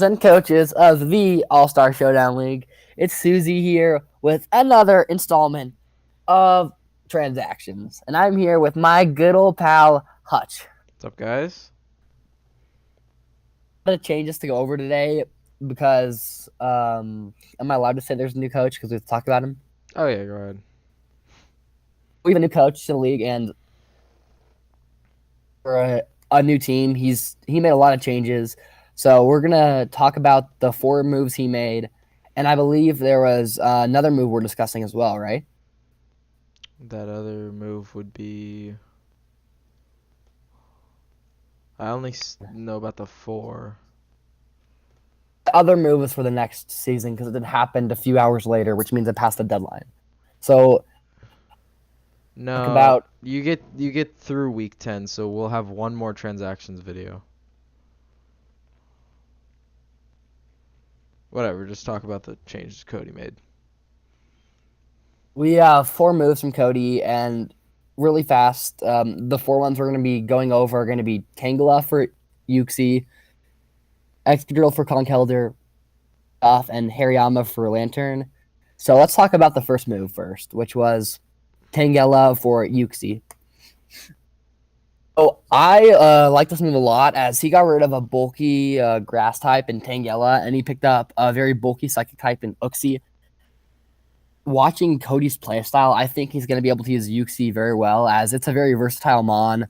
and coaches of the All-Star Showdown League. It's Susie here with another installment of Transactions. And I'm here with my good old pal, Hutch. What's up, guys? A lot of changes to go over today because, am I allowed to say there's a new coach because we've talked about him? Oh, yeah, go ahead. We have a new coach in the league, and for a new team, he made a lot of changes. So we're going to talk about the 4 moves he made. And I believe there was another move we're discussing as well, right? That other move would be. I only know about the 4. The other move was for the next season because it happened a few hours later, which means it passed the deadline. So talk No, about you get through week 10, so we'll have one more transactions video. Whatever, just talk about the changes Cody made. we have 4 moves from Cody and really fast. The 4 ones we're going to be going over are going to be Tangela for Yuxi, Excadrill for Conkeldurr, and Hariyama for Lantern. So let's talk about the first move first, which was Tangela for Yuxi. Oh, I like this move a lot as he got rid of a bulky grass type in Tangela, and he picked up a very bulky psychic type in Uxie. Watching Cody's playstyle, I think he's going to be able to use Uxie very well as it's a very versatile mon.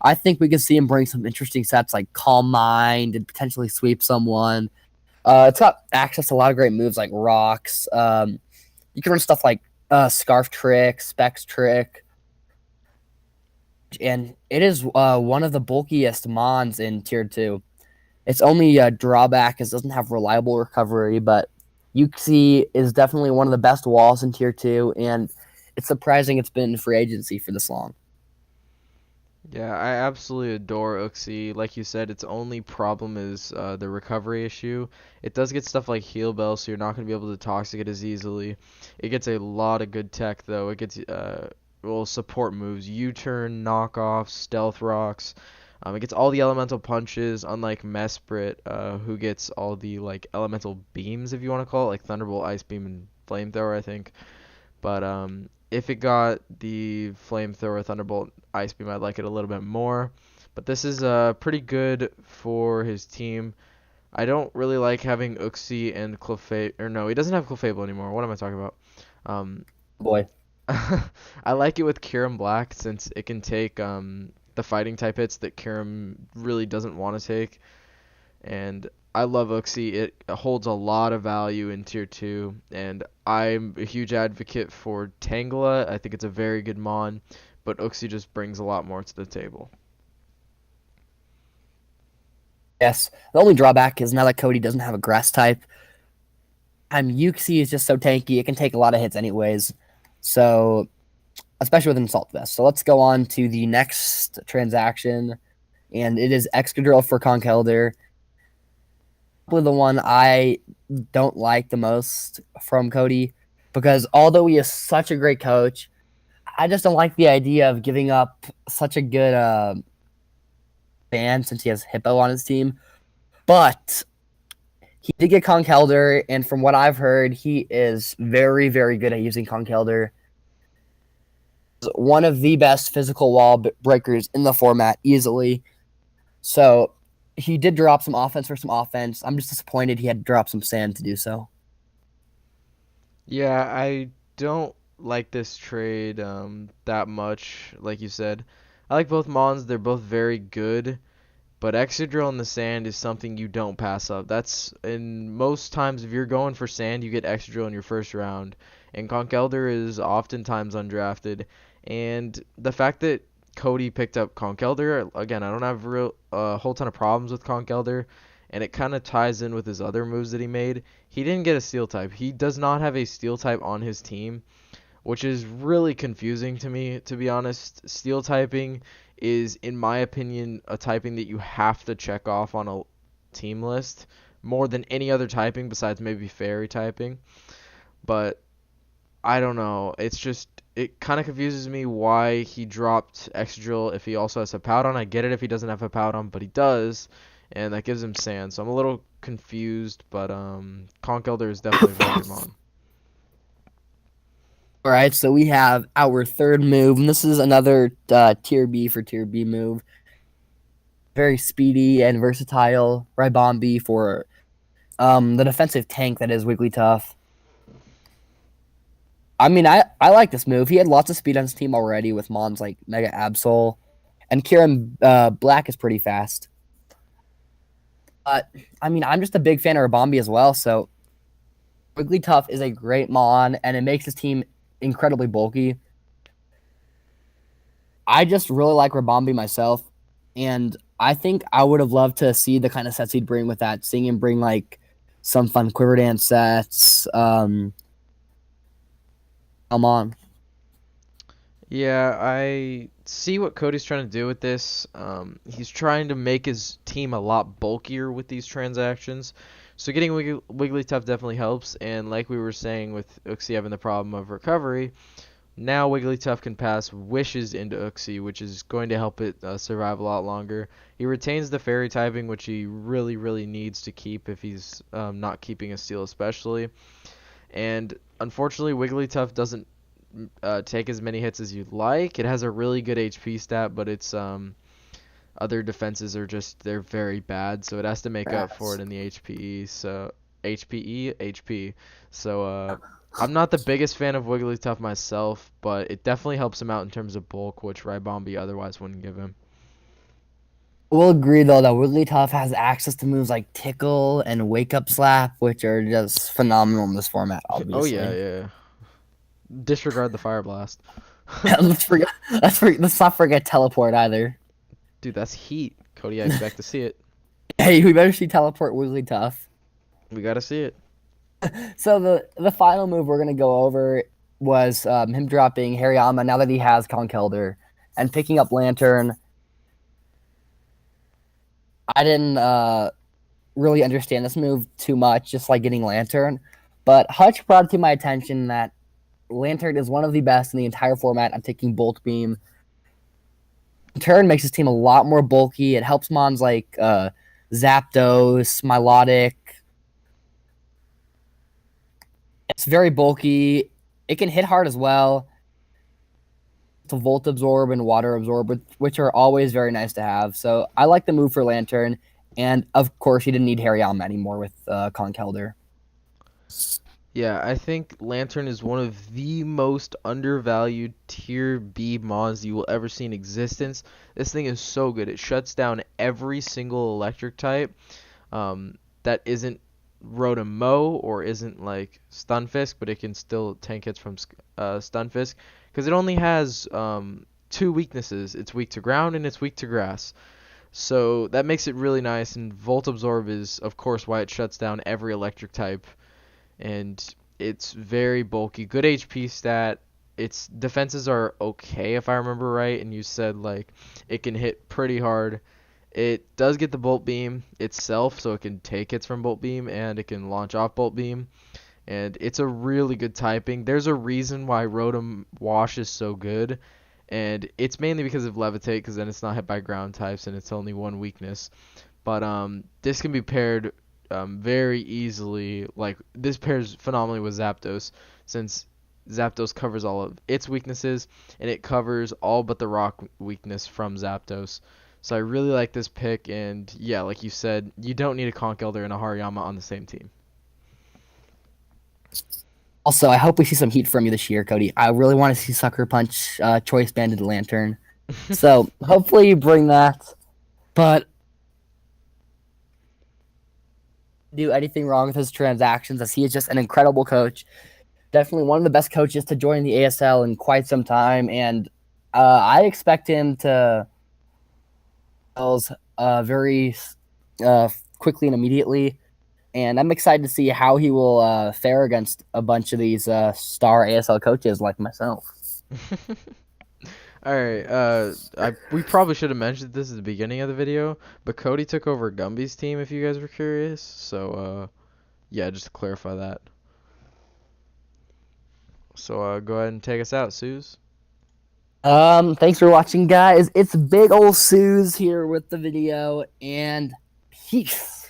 I think we could see him bring some interesting sets like Calm Mind and potentially sweep someone. It's got access to a lot of great moves like Rocks. You can run stuff like Scarf Trick, Specs Trick, and it is one of the bulkiest mons in Tier 2. Its only drawback is it doesn't have reliable recovery, but Uxie is definitely one of the best walls in Tier 2, and it's surprising it's been free agency for this long. Yeah, I absolutely adore Uxie. Like you said, its only problem is the recovery issue. It does get stuff like Heal Bell, so you're not going to be able to Toxic it as easily. It gets a lot of good tech, though. It gets support moves, U-turn, knockoffs, stealth rocks. It gets all the elemental punches, unlike Mesprit, who gets all the like elemental beams, if you want to call it, like Thunderbolt, Ice Beam, and Flamethrower, I think. But if it got the Flamethrower, Thunderbolt, Ice Beam, I'd like it a little bit more. But this is pretty good for his team. I don't really like having Uxie and Clefable, or no, he doesn't have Clefable anymore. What am I talking about? Boy, I like it with Kirim Black since it can take the fighting type hits that Kirim really doesn't want to take. And I love Uxie. It holds a lot of value in Tier 2, and I'm a huge advocate for Tangela. I think it's a very good mon, but Uxie just brings a lot more to the table. yes. The only drawback is now that Cody doesn't have a grass type, Uxie is just so tanky. It can take a lot of hits anyways. So, especially with Assault Vest. So let's go on to the next transaction, and it is Excadrill for Conkeldurr. Probably the one I don't like the most from Cody because although he is such a great coach, I just don't like the idea of giving up such a good band since he has Hippo on his team. But he did get Conkeldurr, and from what I've heard, he is very, very good at using Conkeldurr. One of the best physical wall breakers in the format, easily. So he did drop some offense for some offense. I'm just disappointed he had to drop some sand to do so. Yeah, I don't like this trade that much, like you said. I like both mons. They're both very good. But Excadrill in the sand is something you don't pass up. That's in most times if you're going for sand, you get Excadrill in your first round. And Conkeldurr is oftentimes undrafted. And the fact that Cody picked up Conkeldurr, again, I don't have a whole ton of problems with Conkeldurr, and it kind of ties in with his other moves that he made. He didn't get a steel type. He does not have a steel type on his team, which is really confusing to me, to be honest. Steel typing is, in my opinion, a typing that you have to check off on a team list more than any other typing besides maybe fairy typing. But I don't know. It's just, it kind of confuses me why he dropped Excadrill if he also has a Powdon. I get it if he doesn't have a Powdon, but he does. and that gives him sand. So I'm a little confused, but Conch Elder is definitely a very good mon. All right, so we have our third move, and this is another tier B for tier B move. Very speedy and versatile. Ribombi for the defensive tank that is Wigglytuff. I mean, I like this move. He had lots of speed on his team already with mons like Mega Absol, and Kieran Black is pretty fast. But I mean, I'm just a big fan of Ribombi as well. So Wigglytuff is a great mon, and it makes his team incredibly bulky. I just really like Ribombi myself, and I think I would have loved to see the kind of sets he'd bring with that. Seeing him bring like some fun Quiver Dance sets. Come on. Yeah, I see what Cody's trying to do with this. He's trying to make his team a lot bulkier with these transactions. So getting Wigglytuff definitely helps. And like we were saying with Uxie having the problem of recovery, now Wigglytuff can pass Wishes into Uxie, which is going to help it survive a lot longer. He retains the Fairy typing, which he really, really needs to keep if he's not keeping a Steel especially. And unfortunately, Wigglytuff doesn't take as many hits as you'd like. It has a really good HP stat, but its other defenses are just they're very bad, so it has to make up for it in the HPE. So HP. So I'm not the biggest fan of Wigglytuff myself, but it definitely helps him out in terms of bulk, which Ribombi otherwise wouldn't give him. We'll agree though that Wigglytuff has access to moves like Tickle and Wake Up Slap, which are just phenomenal in this format. Oh Obviously. yeah. Disregard the Fire Blast. Let's not forget Teleport either. Dude, that's heat. Cody, I expect to see it. Hey, we better see Teleport Wigglytuff. We gotta see it. So the final move we're gonna go over was him dropping Hariyama now that he has Conkeldurr and picking up Lantern. I didn't really understand this move too much, just like getting Lantern. But Hutch brought it to my attention that Lantern is one of the best in the entire format. I'm taking Bolt Beam. Turn makes his team a lot more bulky. It helps mons like Zapdos, Milotic. It's very bulky. It can hit hard as well. To Volt Absorb and Water Absorb, which are always very nice to have. So I like the move for Lantern. And of course, you didn't need Hariyama anymore with Conkeldurr. Yeah, I think Lantern is one of the most undervalued tier B mons you will ever see in existence. This thing is so good. It shuts down every single electric type that isn't Rotom-Mow or isn't like Stunfisk, but it can still tank hits from Stunfisk because it only has two weaknesses. It's weak to ground and it's weak to grass. So that makes it really nice, and Volt Absorb is, of course, why it shuts down every electric type. And it's very bulky, good HP stat. Its defenses are okay if I remember right, and you said like it can hit pretty hard. It does get the Bolt Beam itself, so it can take hits from Bolt Beam and it can launch off Bolt Beam. And it's a really good typing. There's a reason why Rotom Wash is so good, and it's mainly because of Levitate, because then it's not hit by ground types and it's only one weakness. But this can be paired very easily. Like this pairs phenomenally with Zapdos, since Zapdos covers all of its weaknesses and it covers all but the rock weakness from Zapdos. So I really like this pick, and yeah, like you said, you don't need a Conkeldurr and a Hariyama on the same team. Also, I hope we see some heat from you this year, Cody. I really want to see Sucker Punch Choice Banded Lantern. So hopefully you bring that. But do anything wrong with his transactions, as he is just an incredible coach. Definitely one of the best coaches to join the ASL in quite some time, and I expect him to very quickly and immediately. And I'm excited to see how he will fare against a bunch of these star ASL coaches like myself. All right, we probably should have mentioned this at the beginning of the video, but Cody took over Gumby's team if you guys were curious. So, yeah, just to clarify that. So, go ahead and take us out, Suze. Thanks for watching, guys. It's big ol' Suze here with the video, and Peace.